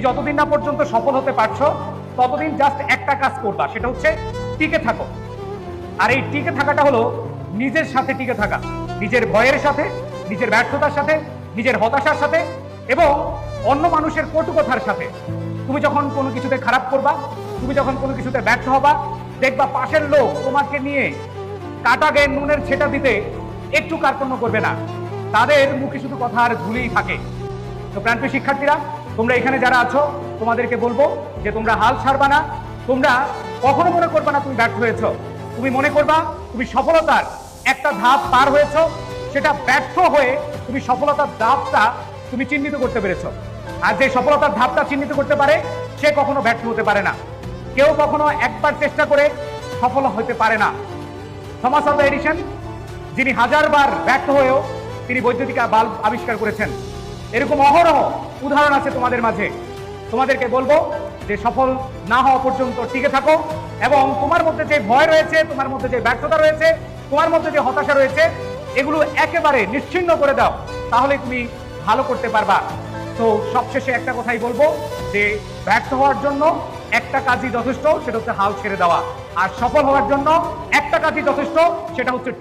যতদিন না পর্যন্ত সফল হতে পারছো ততদিন জাস্ট একটা কাজ করবা, সেটা হচ্ছে টিকে থাকো। আর এই টিকে থাকাটা হলো নিজের সাথে টিকে থাকা, নিজের ভয়ের সাথে, নিজের ব্যর্থতার সাথে, নিজের হতাশার সাথে এবং অন্য মানুষের কটু কথার সাথে। তুমি যখন কোনো কিছুতে খারাপ করবা, তুমি যখন কোনো কিছুতে ব্যর্থ হবা, দেখবা পাশের লোক তোমাকে নিয়ে কাটা গায়ে নুনের ছেটা দিতে একটু কার্পণ্য করবে না, তাদের মুখে শুধু কথা আর ধুলেই থাকে। তো প্রাণপ্রিয় শিক্ষার্থীরা, তোমরা এখানে যারা আছো তোমাদেরকে বলবো যে তোমরা হাল ছাড়বা না। তোমরা কখনো মনে করবা না তুমি ব্যর্থ হয়েছো, তুমি মনে করবা তুমি সফলতার একটা ধাপ পার হয়েছো, সেটা ব্যর্থ হয়ে তুমি সফলতার ধাপটা তুমি চিহ্নিত করতে পেরেছো। আর যে সফলতার ধাপটা চিহ্নিত করতে পারে সে কখনো ব্যর্থ হতে পারে না। কেউ কখনো একবার চেষ্টা করে সফল হতে পারে না। থমাস আলভা এডিসন, যিনি হাজারবার ব্যর্থ হয়েও তিনি বৈদ্যুতিক বাল্ব আবিষ্কার করেছেন, এরকম অহরহ উদাহরণ আছে তোমাদের মাঝে। তোমাদেরকে বলবো যে সফল না হওয়া পর্যন্ত টিকে থাকো এবং তোমার মধ্যে যে ভয় রয়েছে, তোমার মধ্যে যে ব্যর্থতা রয়েছে, তোমার মধ্যে যে হতাশা রয়েছে, এগুলো একেবারে নিশ্চিহ্ন করে দাও, তাহলে তুমি ভালো করতে পারবা। তো সবশেষে একটা কথাই বলবো যে ব্যর্থ হওয়ার জন্য একটা কাজই যথেষ্ট, সেটা হচ্ছে হাল ছেড়ে দেওয়া। আর সফল হওয়ার জন্য একটা কাজই যথেষ্ট, সেটা হচ্ছে